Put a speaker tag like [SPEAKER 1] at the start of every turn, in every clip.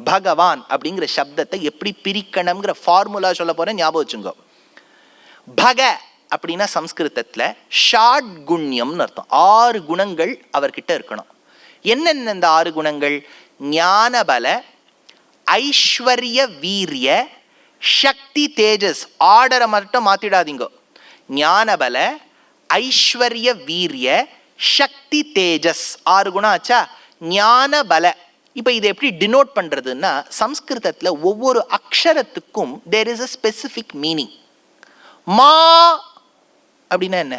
[SPEAKER 1] பகவான் அப்படிங்கிற சப்தத்தை எப்படி பிரிக்கணுங்கிற ஃபார்முலா சொல்ல போறேன், ஞாபகம் வச்சுங்க. பக அப்படின்னா சம்ஸ்கிருதத்துல ஷாட்குண்யம்னு அர்த்தம். 6 குணங்கள் அவர்கிட்ட இருக்கணும். என்னென்ன இந்த 6 குணங்கள்? ஞானபல, ஐஸ்வர்ய வீரிய, சக்தி தேஜஸ். ஆர்டரை மட்டும் மாத்திடாதீங்க. ஞானபல, ஐஸ்வர்ய வீரிய, சக்தி தேஜஸ் 6 குணம் ஆச்சா? ஞானபல. இப்போ இதை எப்படி டினோட் பண்றதுன்னா, சம்ஸ்கிருதத்துல ஒவ்வொரு அக்ஷரத்துக்கும் there is a specific meaning. மா அப்படின்னா என்ன?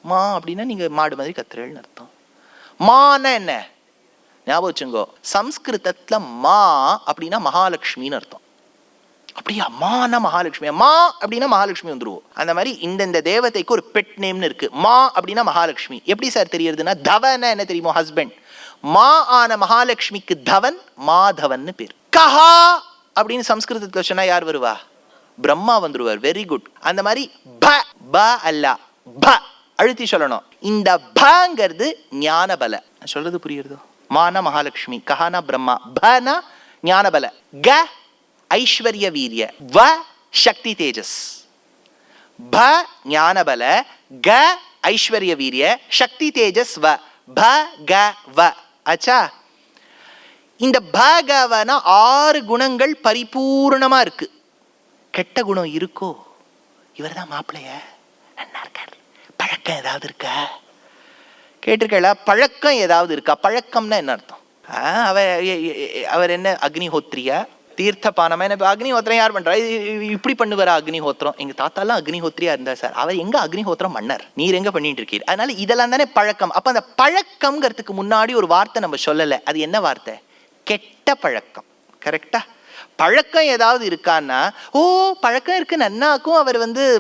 [SPEAKER 1] மா அப்படின்னா நீங்க மாடு மாதிரி கத்துறேன்னு அர்த்தம். மானா என்ன? ஞாபகம் வச்சுங்கோ, சம்ஸ்கிருதத்துல மா அப்படின்னா மகாலட்சுமின்னு அர்த்தம். அப்படியா? மானா மகாலட்சுமி, மா அப்படின்னா மகாலட்சுமி வந்துருவோம். அந்த மாதிரி இந்த தேவதைக்கு ஒரு பெட் நேம்னு இருக்கு. மா அப்படின்னா மகாலட்சுமி. எப்படி சார் தெரியுதுன்னா, தவன என்ன தெரியுமோ? ஹஸ்பண்ட். மா ஆன மகாலட்சுமிக்கு தவன், மாதவன் பேர். கஹா அப்படின்னு சம்ஸ்கிருதத்துல சொன்னா யார் வருவா? பிரம்மா வந்துருவார். Very good. அந்த மாதிரி ப ப அல்ல ப அழுத்தி சொல்லணும். இந்த பங்கிறது ஞானபல. சொல்றது புரியுறதோ? மானா மகாலட்சுமி, கஹானா பிரம்மா, பனா ஞானபல, க ஐஸ்வர்ய வீரிய, வ சக்தி தேஜஸ். ப ஞானபல, க ஐஸ்வர்ய வீரிய, சக்தி தேஜஸ், வ ப க வ. ஆச்சா? இந்த பகவன 6 குணங்கள் பரிபூர்ணமா இருக்கு. கெட்ட குணம் இருக்கோ? இவர் தான் மாப்பிள்ளைய நல்லா இருக்காரு, பழக்கம் ஏதாவது இருக்கா? கேட்டிருக்கா? பழக்கம் ஏதாவது இருக்கா? பழக்கம்னா என்ன அர்த்தம்? அவர் என்ன அக்னிஹோத்ரியா, தீர்த்த பானமா? என்ன அக்னிஹோத்திரம் யார் பண்றா? இப்படி பண்ணுவாரா அக்னிஹோத்திரம்? எங்க தாத்தாலாம் அக்னிஹோத்ரியா இருந்தா சார். அவர் எங்க அக்னிஹோத்திரம் மன்னர், நீர் எங்க பண்ணிட்டு இருக்கீர்? அதனால இதெல்லாம் தானே பழக்கம். அப்ப அந்த பழக்கம்ங்கிறதுக்கு முன்னாடி ஒரு வார்த்தை நம்ம சொல்லல. அது என்ன வார்த்தை? கெட்ட பழக்கம். கரெக்டா? பழக்கம் ஏதாவது இருக்கான்னா, ஓ பழக்கம் இருக்கு நன்னாக்கும் அவர்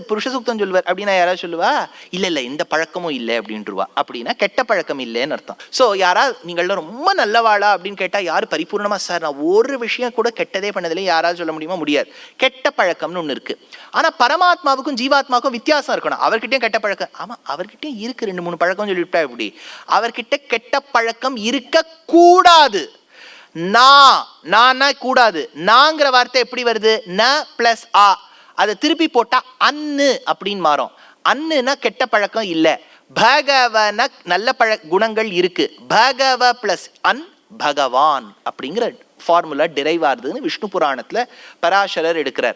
[SPEAKER 1] புருஷ சூக்தம் சொல்லுவார் அப்படின்னா யாராவது சொல்லுவா? இல்ல இல்ல இந்த பழக்கமும் இல்லை அப்படின்ட்டுருவா. அப்படின்னா கெட்ட பழக்கம் இல்லைன்னு அர்த்தம். ஸோ யாராவது நீங்கள ரொம்ப நல்லவாளா அப்படின்னு கேட்டா யாரு பரிபூர்ணமா சார் நான் ஒரு விஷயம் கூட கெட்டதே பண்ணதில்லை யாராவது சொல்ல முடியுமா? முடியாது. கெட்ட பழக்கம்னு ஒண்ணு இருக்கு. ஆனா பரமாத்மாவுக்கும் ஜீவாத்மாவுக்கும் வித்தியாசம் இருக்கணும். அவர்கிட்டயும் கெட்ட பழக்கம், ஆமா அவர்கிட்டயும் இருக்கு 2-3 பழக்கம் சொல்லிவிட்டா எப்படி? அவர்கிட்ட கெட்ட பழக்கம் இருக்க கூடாது. நானா கூடாது. நாங்கிற வார்த்தை எப்படி வருது? ந பிளஸ் ஆ. அதை திருப்பி போட்டா அன்னு அப்படின்னு மாறும். அன்னுனா கெட்ட பழக்கம் இல்ல. பகவன நல்ல குணங்கள் இருக்கு. பகவ பிளஸ் அன் பகவான் அப்படிங்கிற ஃபார்முலா டிரைவ் ஆகுதுன்னு விஷ்ணு புராணத்துல பராசரர் எடுக்கிறார்.